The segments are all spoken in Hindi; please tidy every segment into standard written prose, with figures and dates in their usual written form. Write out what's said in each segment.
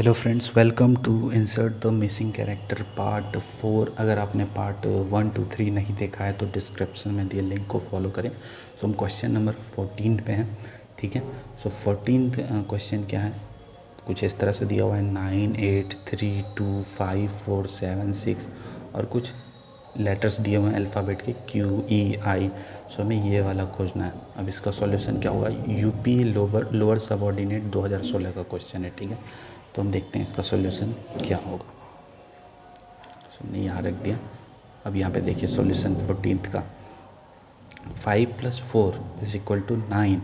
Hello friends, welcome to insert the missing character part 4। अगर आपने पार्ट 1 2 3 नहीं देखा है तो डिस्क्रिप्शन में दिए लिंक को फॉलो करें। सो हम क्वेश्चन नंबर 14 पे हैं। ठीक है, सो 14th क्वेश्चन क्या है, कुछ इस तरह से दिया हुआ है 9 8 3 2 5 4 7 6 और कुछ लेटर्स दिए हुए हैं अल्फ़ाबेट के QEI। सो हमें ये वाला खोजना है। अब इसका सॉल्यूशन क्या होगा, यूपी लोअर सबऑर्डिनेट 2016 का क्वेश्चन है। ठीक है, तो हम देखते हैं इसका सॉल्यूशन क्या होगा। सो हमने यहाँ रख दिया। अब यहाँ पे देखिए सॉल्यूशन 14th का, 5 + 4 = 9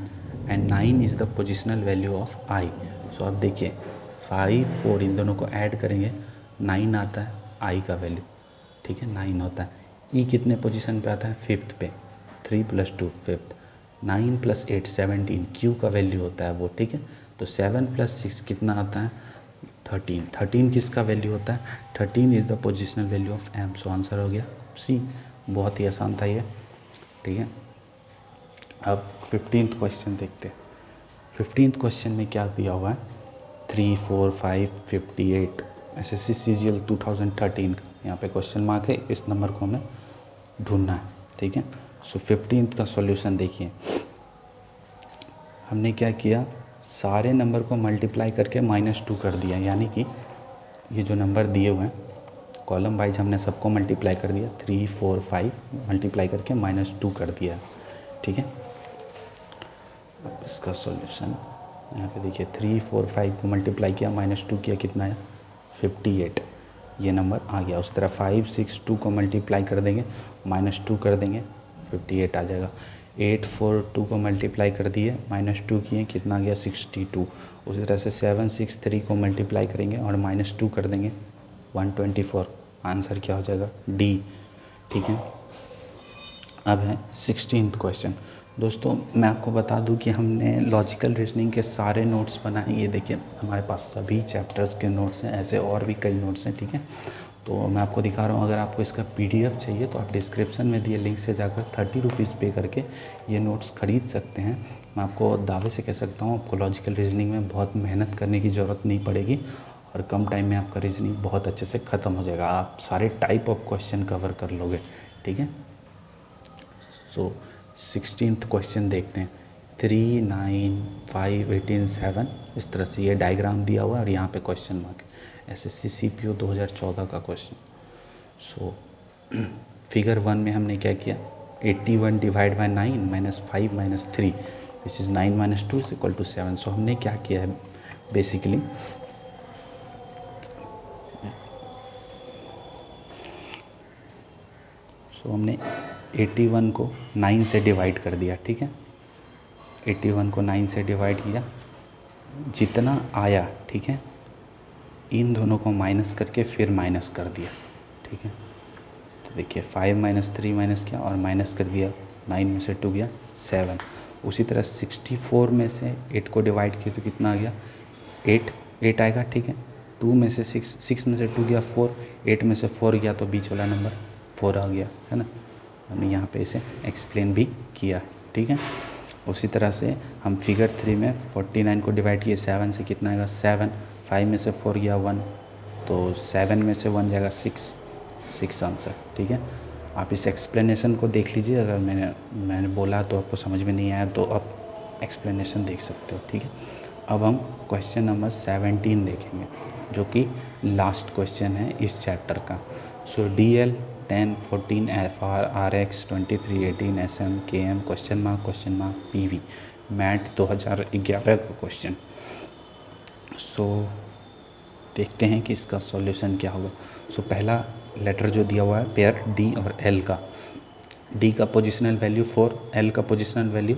and 9 is the positional value of I. So अब देखिए 5 4 इन दोनों को ऐड करेंगे, 9 आता है आई का वैल्यू। ठीक है, 9 होता है। ई कितने पोजीशन पे आता है, 5th पे, 3 + 2 5th, 9 + 8 17 क्यू का वैल्यू होता है वो। ठीक है, तो 7 + 6 कितना आता है, 13। 13 किसका वैल्यू होता है, 13 is the positional value of M. So answer हो गया सी। बहुत ही आसान था ये। ठीक है, अब 15th क्वेश्चन देखते हैं। 15th क्वेश्चन में क्या दिया हुआ है, 3 4 5 58 SSC CGL 2013 का यहाँ पे क्वेश्चन मार्क है। इस नंबर को हमें ढूंढना है। ठीक है, सो 15th का सॉल्यूशन देखिए, हमने क्या किया, सारे नंबर को मल्टीप्लाई करके -2 कर दिया। यानी कि ये जो नंबर दिए हुए हैं कॉलम वाइज हमने सबको मल्टीप्लाई कर दिया, 3 4 5 मल्टीप्लाई करके -2 कर दिया। ठीक है, अब इसका सॉल्यूशन यहाँ पे देखिए, 3 4 5 को मल्टीप्लाई किया, -2 किया, कितना आया 58। ये नंबर आ गया। उस तरह 5 6 2 को मल्टीप्लाई कर देंगे, -2 कर देंगे, 58 आ जाएगा। 8 4 2 को मल्टीप्लाई कर दिए, -2 किए, कितना आ गया 62। उसी तरह से 7 6 3 को मल्टीप्लाई करेंगे और -2 कर देंगे, 124। आंसर क्या हो जाएगा, डी। ठीक है, अब है 16th क्वेश्चन। दोस्तों मैं आपको बता दूं कि हमने लॉजिकल रीजनिंग के सारे नोट्स बनाए। ये देखिए हमारे पास सभी चैप्टर्स के नोट्स हैं, ऐसे और भी कई नोट्स हैं। ठीक है, तो मैं आपको दिखा रहा हूँ। अगर आपको इसका PDF चाहिए तो आप डिस्क्रिप्शन में दिए लिंक से जाकर 30 रुपीज़ पे करके ये नोट्स ख़रीद सकते हैं। मैं आपको दावे से कह सकता हूँ, आपको लॉजिकल रीजनिंग में बहुत मेहनत करने की ज़रूरत नहीं पड़ेगी और कम टाइम में आपका रीजनिंग बहुत अच्छे से ख़त्म हो जाएगा। आप सारे टाइप ऑफ क्वेश्चन कवर कर लोगे। ठीक है, सो 16th क्वेश्चन देखते हैं। 3 9 5 18 7 इस तरह से ये डायग्राम दिया हुआ है और यहाँ पे क्वेश्चन मार्क है। SSC CPO 2014 का क्वेश्चन। सो फिगर 1 में हमने क्या किया, 81 डिवाइड बाय 9 -5 -3 विच इज़ 9 - 2 = 7। सो हमने क्या किया है बेसिकली, सो हमने 81 को 9 से डिवाइड कर दिया। ठीक है, 81 को 9 से डिवाइड किया, जितना आया, ठीक है, इन दोनों को माइनस करके फिर माइनस कर दिया। ठीक है, तो देखिए 5 - 3 माइनस किया और माइनस कर दिया, 9 में से 2 गया 7। उसी तरह 64 में से 8 को डिवाइड किया तो कितना आ गया, 8 आएगा। ठीक है, 2 में से 6, 6 में से 2 गया 4, 8 में से 4 गया तो बीच वाला नंबर 4 आ गया, है ना। हमने यहाँ पे इसे एक्सप्लेन भी किया। ठीक है, उसी तरह से हम फिगर 3 में 49 को डिवाइड किए 7 से, कितना आएगा 7, 5 में से 4 गया 1, तो 7 में से 1 जाएगा 6 आंसर। ठीक है, आप इस एक्सप्लेनेशन को देख लीजिए। अगर मैंने बोला तो आपको समझ में नहीं आया तो आप एक्सप्लेनेशन देख सकते हो। ठीक है, अब हम क्वेश्चन नंबर 17 देखेंगे जो कि लास्ट क्वेश्चन है इस चैप्टर का। So DL 10 14 FR RX 23 18 SM KM question mark PV मैट 2011 का क्वेश्चन। सो देखते हैं कि इसका सॉल्यूशन क्या होगा। सो पहला लेटर जो दिया हुआ है पेयर D और L का, D का पोजिशनल वैल्यू 4, L का पोजिशनल वैल्यू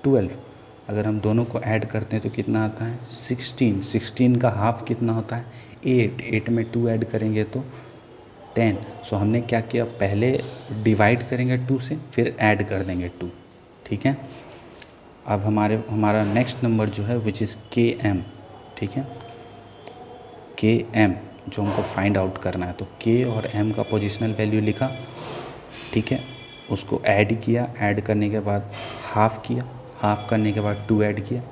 12। अगर हम दोनों को ऐड करते हैं तो कितना आता है 16। 16 का हाफ कितना होता है 8, 8 में 2 ऐड करेंगे तो 10। सो हमने क्या किया, पहले डिवाइड करेंगे 2 से, फिर ऐड कर देंगे 2। ठीक है, अब हमारा नेक्स्ट नंबर जो है विच इज़ KM। ठीक है, KM जो हमको फाइंड आउट करना है, तो K और M का पोजिशनल वैल्यू लिखा। ठीक है, उसको ऐड किया, ऐड करने के बाद हाफ़ किया, हाफ़ करने के बाद 2 ऐड किया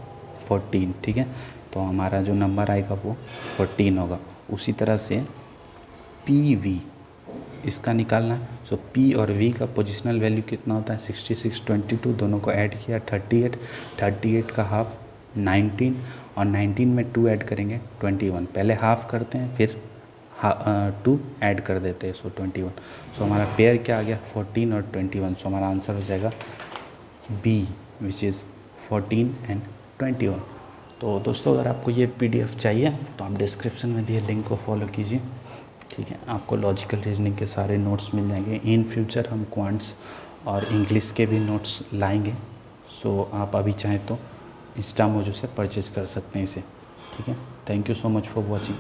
14। ठीक है, तो हमारा जो नंबर आएगा वो 14 होगा। उसी तरह से पी वी इसका निकालना है। सो पी और वी का पोजिशनल वैल्यू कितना होता है 66, 22, दोनों को ऐड किया 38, 38 का हाफ 19 और 19 में 2 ऐड करेंगे 21। पहले हाफ करते हैं फिर 2 ऐड कर देते हैं, सो 21। सो हमारा पेयर क्या आ गया 14 और 21। सो हमारा आंसर हो जाएगा बी विच इज़ 14 एंड 21। तो दोस्तों अगर आपको ये PDF चाहिए तो आप डिस्क्रिप्शन में दिए लिंक को फॉलो कीजिए, ठीक है। आपको लॉजिकल रीजनिंग के सारे नोट्स मिल जाएंगे। इन फ्यूचर हम क्वांट्स और इंग्लिश के भी नोट्स लाएंगे। सो आप अभी चाहें तो इंस्टा मोजो से परचेज़ कर सकते हैं इसे, ठीक है। Thank you so much for watching.